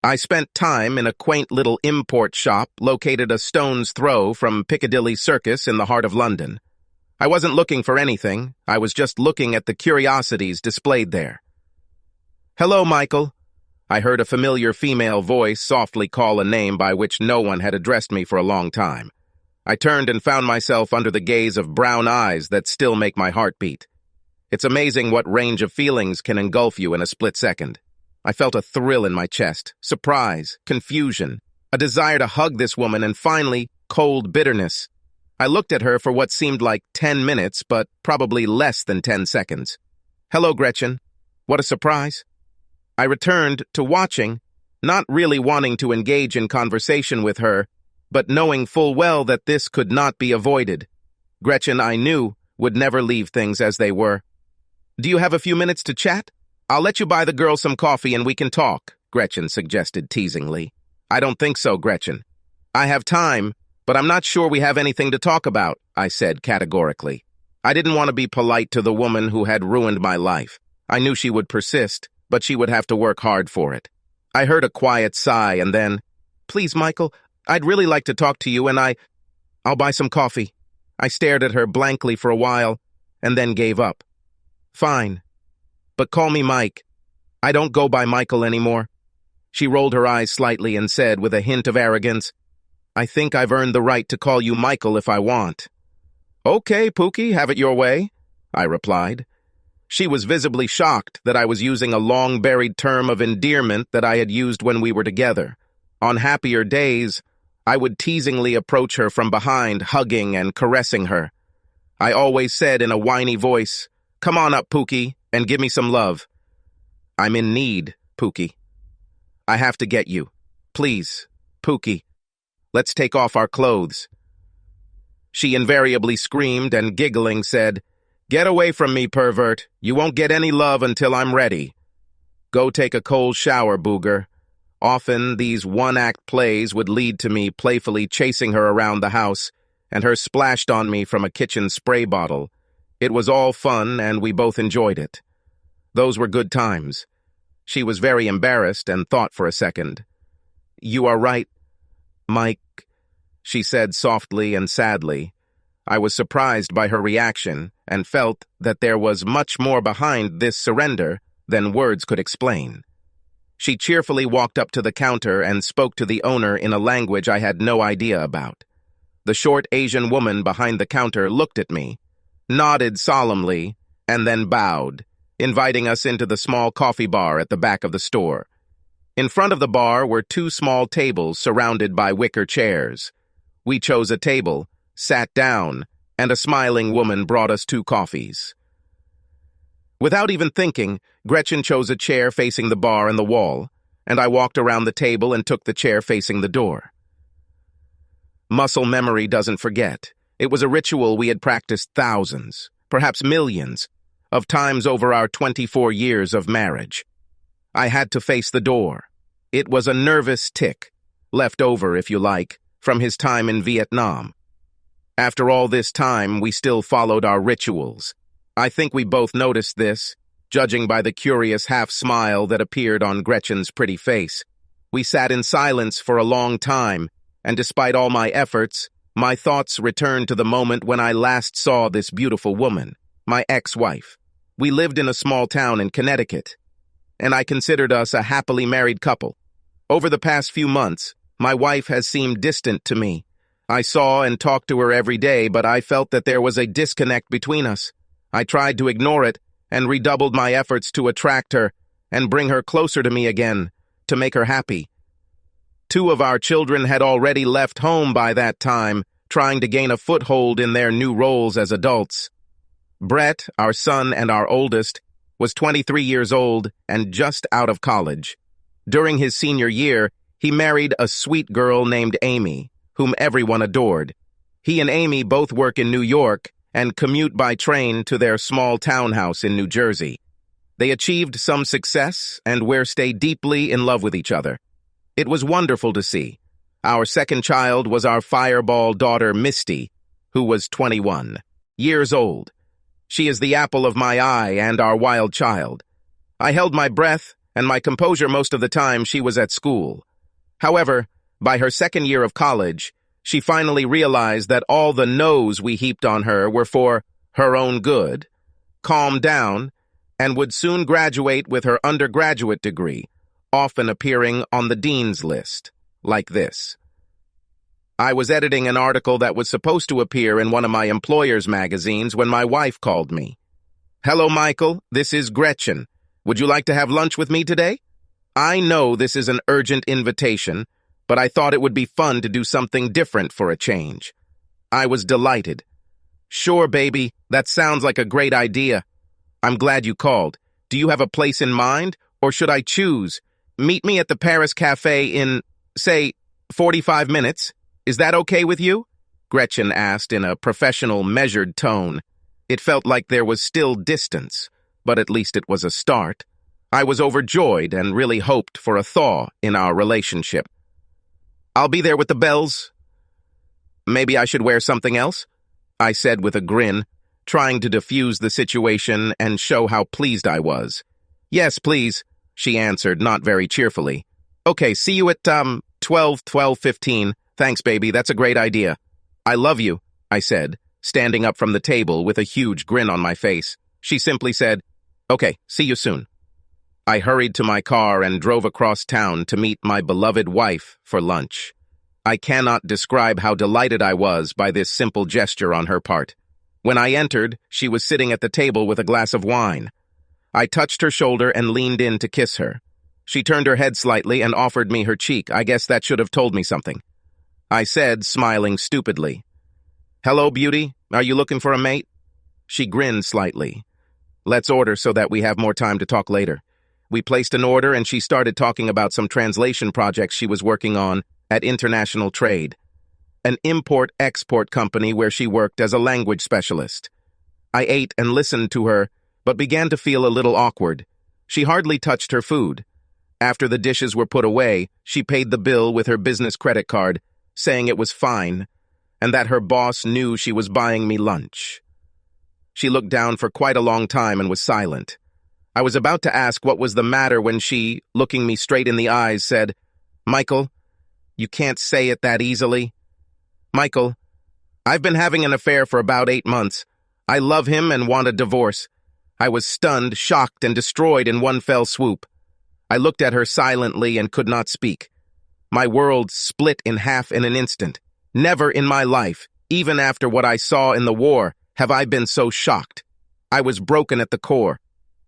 I spent time in a quaint little import shop located a stone's throw from Piccadilly Circus in the heart of London. I wasn't looking for anything. I was just looking at the curiosities displayed there. "Hello, Michael." I heard a familiar female voice softly call a name by which no one had addressed me for a long time. I turned and found myself under the gaze of brown eyes that still make my heart beat. It's amazing what range of feelings can engulf you in a split second. I felt a thrill in my chest, surprise, confusion, a desire to hug this woman, and finally, cold bitterness. I looked at her for what seemed like 10 minutes, but probably less than 10 seconds. "Hello, Gretchen." What a surprise. I returned to watching, not really wanting to engage in conversation with her, but knowing full well that this could not be avoided. Gretchen, I knew, would never leave things as they were. "Do you have a few minutes to chat? I'll let you buy the girl some coffee and we can talk," Gretchen suggested teasingly. "I don't think so, Gretchen. I have time, but I'm not sure we have anything to talk about," I said categorically. I didn't want to be polite to the woman who had ruined my life. I knew she would persist, but she would have to work hard for it. I heard a quiet sigh and then, "Please, Michael, I'd really like to talk to you and I'll buy some coffee." I stared at her blankly for a while and then gave up. "Fine, but call me Mike. I don't go by Michael anymore." She rolled her eyes slightly and said with a hint of arrogance, "I think I've earned the right to call you Michael if I want." "Okay, Pookie, have it your way," I replied. She was visibly shocked that I was using a long-buried term of endearment that I had used when we were together. On happier days, I would teasingly approach her from behind, hugging and caressing her. I always said in a whiny voice, "Come on up, Pookie, and give me some love." "I'm in need, Pookie. I have to get you. Please, Pookie. Let's take off our clothes." She invariably screamed and giggling said, "Get away from me, pervert. You won't get any love until I'm ready. Go take a cold shower, booger." Often, these one-act plays would lead to me playfully chasing her around the house and her splashed on me from a kitchen spray bottle. It was all fun, and we both enjoyed it. Those were good times. She was very embarrassed and thought for a second. "You are right, Mike," she said softly and sadly. I was surprised by her reaction and felt that there was much more behind this surrender than words could explain. She cheerfully walked up to the counter and spoke to the owner in a language I had no idea about. The short Asian woman behind the counter looked at me, nodded solemnly, and then bowed, inviting us into the small coffee bar at the back of the store. In front of the bar were 2 small tables surrounded by wicker chairs. We chose a table, sat down, and a smiling woman brought us 2 coffees. Without even thinking, Gretchen chose a chair facing the bar and the wall, and I walked around the table and took the chair facing the door. Muscle memory doesn't forget. It was a ritual we had practiced thousands, perhaps millions, of times over our 24 years of marriage. I had to face the door. It was a nervous tic, left over, if you like, from his time in Vietnam. After all this time, we still followed our rituals. I think we both noticed this, judging by the curious half-smile that appeared on Gretchen's pretty face. We sat in silence for a long time, and despite all my efforts, my thoughts returned to the moment when I last saw this beautiful woman, my ex-wife. We lived in a small town in Connecticut, and I considered us a happily married couple. Over the past few months, my wife has seemed distant to me. I saw and talked to her every day, but I felt that there was a disconnect between us. I tried to ignore it and redoubled my efforts to attract her and bring her closer to me again, to make her happy. 2 of our children had already left home by that time, trying to gain a foothold in their new roles as adults. Brett, our son and our oldest, was 23 years old and just out of college. During his senior year, he married a sweet girl named Amy, whom everyone adored. He and Amy both work in New York and commute by train to their small townhouse in New Jersey. They achieved some success and we're stayed deeply in love with each other. It was wonderful to see. Our second child was our fireball daughter, Misty, who was 21 years old. She is the apple of my eye and our wild child. I held my breath and my composure most of the time she was at school. However, by her second year of college, she finally realized that all the no's we heaped on her were for her own good, calmed down, and would soon graduate with her undergraduate degree, often appearing on the dean's list, like this. I was editing an article that was supposed to appear in one of my employer's magazines when my wife called me. "Hello, Michael. This is Gretchen. Would you like to have lunch with me today? I know this is an urgent invitation, but I thought it would be fun to do something different for a change." I was delighted. "Sure, baby. That sounds like a great idea. I'm glad you called. Do you have a place in mind, or should I choose? Meet me at the Paris Cafe in, say, 45 minutes. Is that okay with you?" Gretchen asked in a professional, measured tone. It felt like there was still distance, but at least it was a start. I was overjoyed and really hoped for a thaw in our relationship. "I'll be there with the bells." "Maybe I should wear something else?" I said with a grin, trying to diffuse the situation and show how pleased I was. "Yes, please," she answered, not very cheerfully. "Okay, see you at, 12:15. Thanks, baby, that's a great idea." "I love you," I said, standing up from the table with a huge grin on my face. She simply said, "Okay, see you soon." I hurried to my car and drove across town to meet my beloved wife for lunch. I cannot describe how delighted I was by this simple gesture on her part. When I entered, she was sitting at the table with a glass of wine. I touched her shoulder and leaned in to kiss her. She turned her head slightly and offered me her cheek. I guess that should have told me something. I said, smiling stupidly, "Hello, beauty. Are you looking for a mate?" She grinned slightly. "Let's order so that we have more time to talk later." We placed an order and she started talking about some translation projects she was working on at International Trade, an import-export company where she worked as a language specialist. I ate and listened to her, but began to feel a little awkward. She hardly touched her food. After the dishes were put away, she paid the bill with her business credit card, saying it was fine, and that her boss knew she was buying me lunch. She looked down for quite a long time and was silent. I was about to ask what was the matter when she, looking me straight in the eyes, said, "Michael, you can't say it that easily. Michael, I've been having an affair for about 8 months. I love him and want a divorce." I was stunned, shocked, and destroyed in one fell swoop. I looked at her silently and could not speak. My world split in half in an instant. Never in my life, even after what I saw in the war, have I been so shocked. I was broken at the core.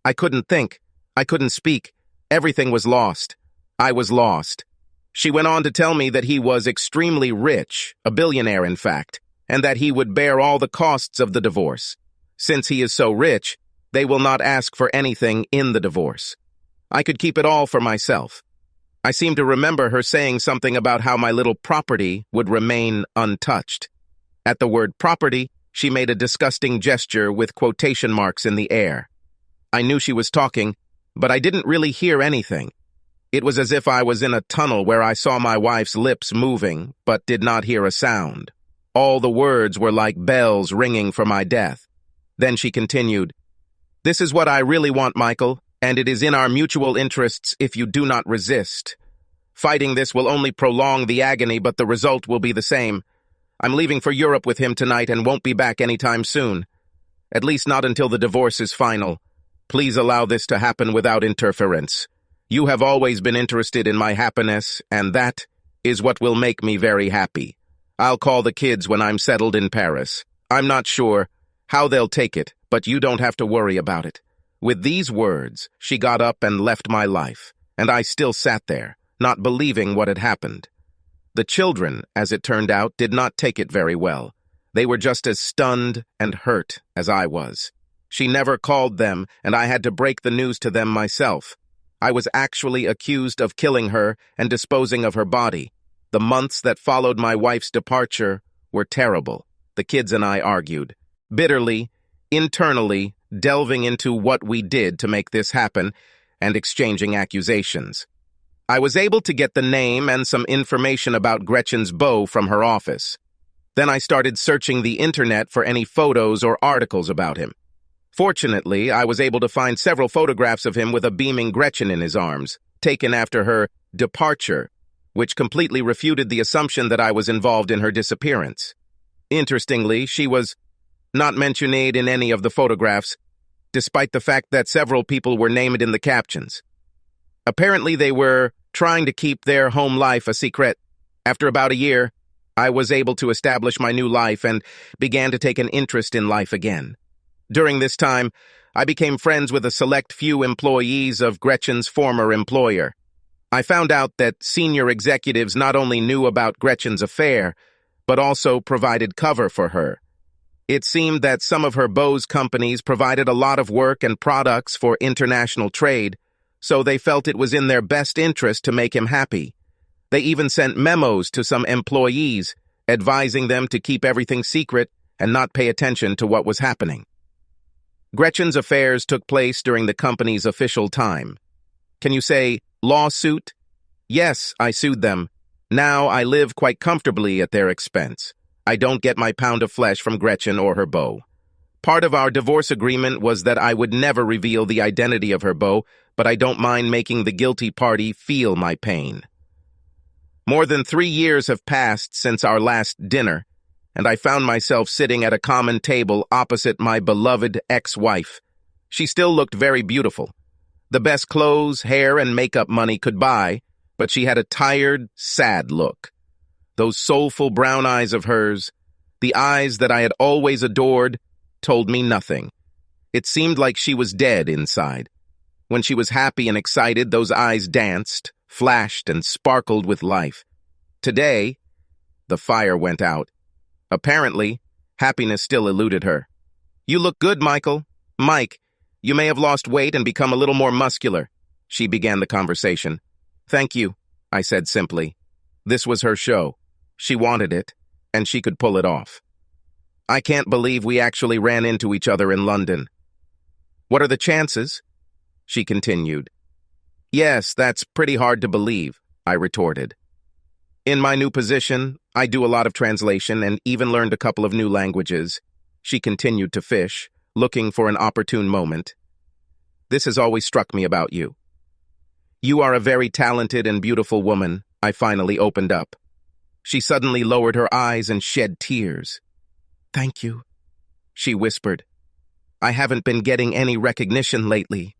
I couldn't think. I couldn't speak. Everything was lost. I was lost. She went on to tell me that he was extremely rich, a billionaire in fact, and that he would bear all the costs of the divorce. Since he is so rich, they will not ask for anything in the divorce. I could keep it all for myself. I seem to remember her saying something about how my little property would remain untouched. At the word property, she made a disgusting gesture with quotation marks in the air. I knew she was talking, but I didn't really hear anything. It was as if I was in a tunnel where I saw my wife's lips moving, but did not hear a sound. All the words were like bells ringing for my death. Then she continued, "This is what I really want, Michael, and it is in our mutual interests if you do not resist. Fighting this will only prolong the agony, but the result will be the same. I'm leaving for Europe with him tonight and won't be back anytime soon. At least not until the divorce is final. Please allow this to happen without interference. You have always been interested in my happiness, and that is what will make me very happy. I'll call the kids when I'm settled in Paris. I'm not sure how they'll take it, but you don't have to worry about it." With these words, she got up and left my life, and I still sat there, not believing what had happened. The children, as it turned out, did not take it very well. They were just as stunned and hurt as I was. She never called them, and I had to break the news to them myself. I was actually accused of killing her and disposing of her body. The months that followed my wife's departure were terrible. The kids and I argued, bitterly, internally, delving into what we did to make this happen and exchanging accusations. I was able to get the name and some information about Gretchen's beau from her office. Then I started searching the internet for any photos or articles about him. Fortunately, I was able to find several photographs of him with a beaming Gretchen in his arms, taken after her departure, which completely refuted the assumption that I was involved in her disappearance. Interestingly, she was not mentioned in any of the photographs, despite the fact that several people were named in the captions. Apparently, they were trying to keep their home life a secret. After about a year, I was able to establish my new life and began to take an interest in life again. During this time, I became friends with a select few employees of Gretchen's former employer. I found out that senior executives not only knew about Gretchen's affair, but also provided cover for her. It seemed that some of her beau's companies provided a lot of work and products for international trade, so they felt it was in their best interest to make him happy. They even sent memos to some employees, advising them to keep everything secret and not pay attention to what was happening. Gretchen's affairs took place during the company's official time. Can you say lawsuit? Yes, I sued them. Now I live quite comfortably at their expense. I don't get my pound of flesh from Gretchen or her beau. Part of our divorce agreement was that I would never reveal the identity of her beau, but I don't mind making the guilty party feel my pain. More than 3 years have passed since our last dinner, and I found myself sitting at a common table opposite my beloved ex-wife. She still looked very beautiful. The best clothes, hair, and makeup money could buy, but she had a tired, sad look. Those soulful brown eyes of hers, the eyes that I had always adored, told me nothing. It seemed like she was dead inside. When she was happy and excited, those eyes danced, flashed, and sparkled with life. Today, the fire went out. Apparently, happiness still eluded her. "You look good, Michael. Mike, you may have lost weight and become a little more muscular." She began the conversation. "Thank you," I said simply. This was her show. She wanted it, and she could pull it off. "I can't believe we actually ran into each other in London." "What are the chances?" she continued. "Yes, that's pretty hard to believe," I retorted. "In my new position, I do a lot of translation and even learned a couple of new languages." She continued to fish, looking for an opportune moment. "This has always struck me about you. You are a very talented and beautiful woman," I finally opened up. She suddenly lowered her eyes and shed tears. "Thank you," she whispered. "I haven't been getting any recognition lately.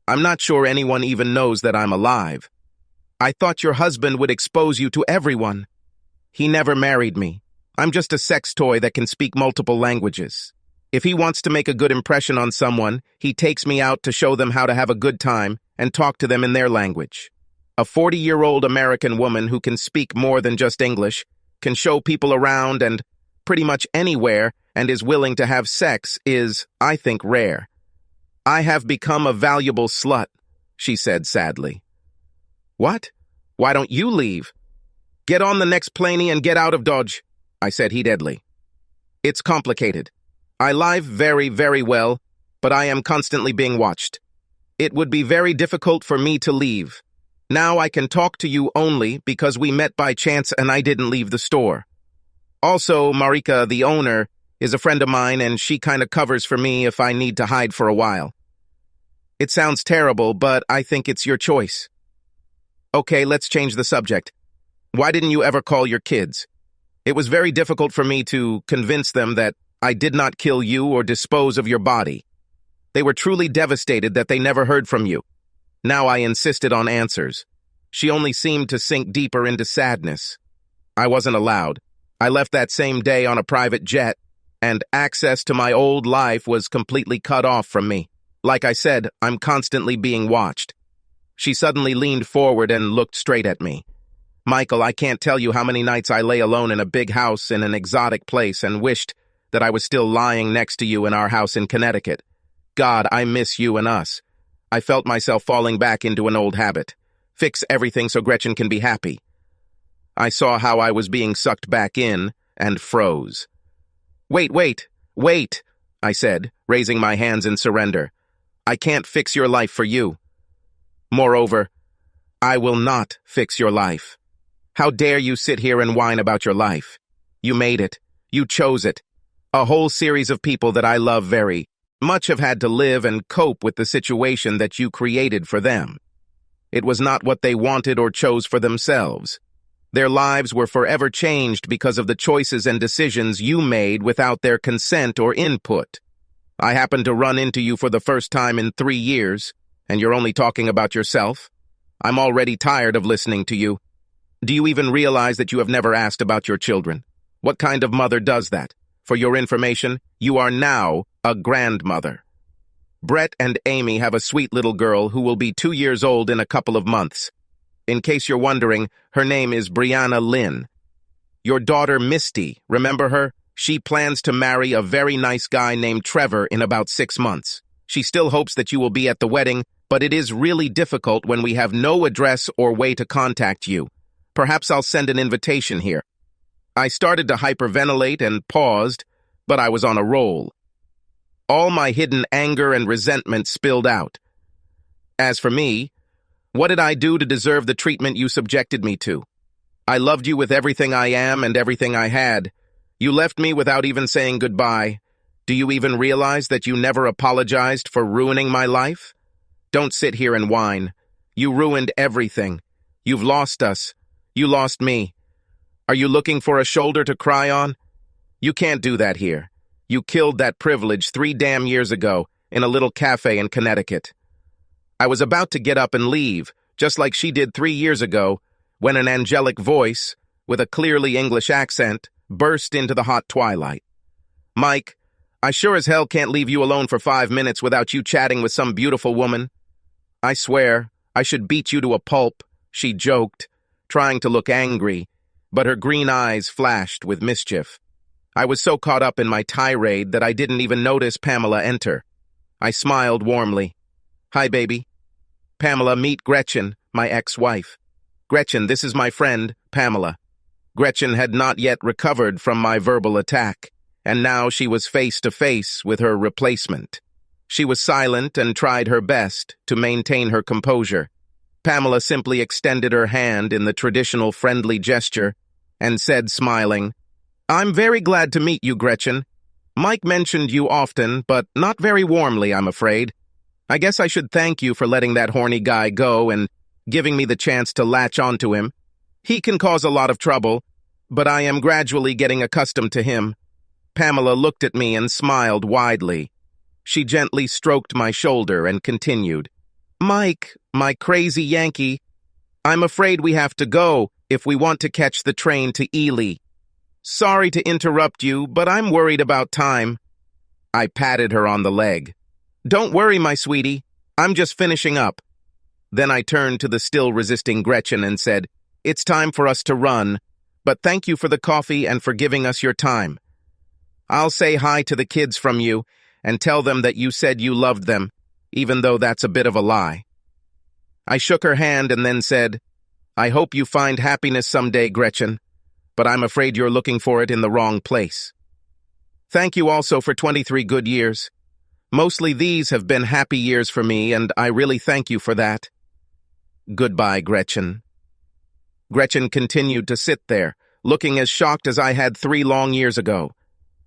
I'm not sure anyone even knows that I'm alive. I thought your husband would expose you to everyone. He never married me. I'm just a sex toy that can speak multiple languages. If he wants to make a good impression on someone, he takes me out to show them how to have a good time and talk to them in their language. A 40-year-old American woman who can speak more than just English, can show people around and pretty much anywhere, and is willing to have sex is, I think, rare. I have become a valuable slut," she said sadly. "What? Why don't you leave?" "Get on the next planey and get out of Dodge," I said heatedly. "It's complicated. I live very, very well, but I am constantly being watched. It would be very difficult for me to leave. Now I can talk to you only because we met by chance and I didn't leave the store. Also, Marika, the owner, is a friend of mine and she kind of covers for me if I need to hide for a while. It sounds terrible, but I think it's your choice. Okay, let's change the subject. Why didn't you ever call your kids? It was very difficult for me to convince them that I did not kill you or dispose of your body. They were truly devastated that they never heard from you. Now I insisted on answers. She only seemed to sink deeper into sadness. I wasn't allowed. I left that same day on a private jet, and access to my old life was completely cut off from me. Like I said, I'm constantly being watched." She suddenly leaned forward and looked straight at me. "Michael, I can't tell you how many nights I lay alone in a big house in an exotic place and wished that I was still lying next to you in our house in Connecticut. God, I miss you and us. I felt myself falling back into an old habit. Fix everything so Gretchen can be happy." I saw how I was being sucked back in and froze. Wait, I said, raising my hands in surrender. "I can't fix your life for you. Moreover, I will not fix your life. How dare you sit here and whine about your life? You made it. You chose it. A whole series of people that I love very, Much have had to live and cope with the situation that you created for them. It was not what they wanted or chose for themselves. Their lives were forever changed because of the choices and decisions you made without their consent or input. I happened to run into you for the first time in 3 years, and you're only talking about yourself? I'm already tired of listening to you. Do you even realize that you have never asked about your children? What kind of mother does that? For your information, you are now a grandmother. Brett and Amy have a sweet little girl who will be 2 years old in a couple of months. In case you're wondering, her name is Brianna Lynn. Your daughter Misty, remember her? She plans to marry a very nice guy named Trevor in about 6 months. She still hopes that you will be at the wedding, but it is really difficult when we have no address or way to contact you. Perhaps I'll send an invitation here. I started to hyperventilate and paused, but I was on a roll. All my hidden anger and resentment spilled out. As for me, what did I do to deserve the treatment you subjected me to? I loved you with everything I am and everything I had. You left me without even saying goodbye. Do you even realize that you never apologized for ruining my life? Don't sit here and whine. You ruined everything. You've lost us. You lost me. Are you looking for a shoulder to cry on? You can't do that here. You killed that privilege 3 damn years ago in a little cafe in Connecticut. I was about to get up and leave, just like she did 3 years ago, when an angelic voice, with a clearly English accent, burst into the hot twilight. Mike, I sure as hell can't leave you alone for 5 minutes without you chatting with some beautiful woman. I swear, I should beat you to a pulp, she joked, trying to look angry, but her green eyes flashed with mischief. I was so caught up in my tirade that I didn't even notice Pamela enter. I smiled warmly. Hi, baby. Pamela, meet Gretchen, my ex-wife. Gretchen, this is my friend, Pamela. Gretchen had not yet recovered from my verbal attack, and now she was face to face with her replacement. She was silent and tried her best to maintain her composure. Pamela simply extended her hand in the traditional friendly gesture and said, smiling, I'm very glad to meet you, Gretchen. Mike mentioned you often, but not very warmly, I'm afraid. I guess I should thank you for letting that horny guy go and giving me the chance to latch onto him. He can cause a lot of trouble, but I am gradually getting accustomed to him. Pamela looked at me and smiled widely. She gently stroked my shoulder and continued, Mike, my crazy Yankee, I'm afraid we have to go if we want to catch the train to Ely. Sorry to interrupt you, but I'm worried about time. I patted her on the leg. Don't worry, my sweetie. I'm just finishing up. Then I turned to the still resisting Gretchen and said, It's time for us to run, but thank you for the coffee and for giving us your time. I'll say hi to the kids from you and tell them that you said you loved them, even though that's a bit of a lie. I shook her hand and then said, I hope you find happiness someday, Gretchen, but I'm afraid you're looking for it in the wrong place. Thank you also for 23 good years. Mostly these have been happy years for me, and I really thank you for that. Goodbye, Gretchen. Gretchen continued to sit there, looking as shocked as I had 3 long years ago.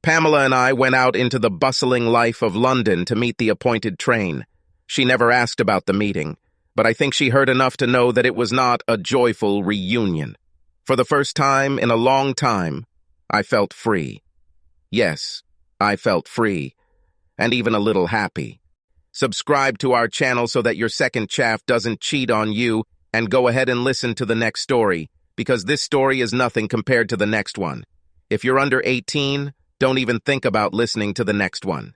Pamela and I went out into the bustling life of London to meet the appointed train. She never asked about the meeting, but I think she heard enough to know that it was not a joyful reunion. For the first time in a long time, I felt free. Yes, I felt free, and even a little happy. Subscribe to our channel so that your second chaff doesn't cheat on you, and go ahead and listen to the next story, because this story is nothing compared to the next one. If you're under 18, don't even think about listening to the next one.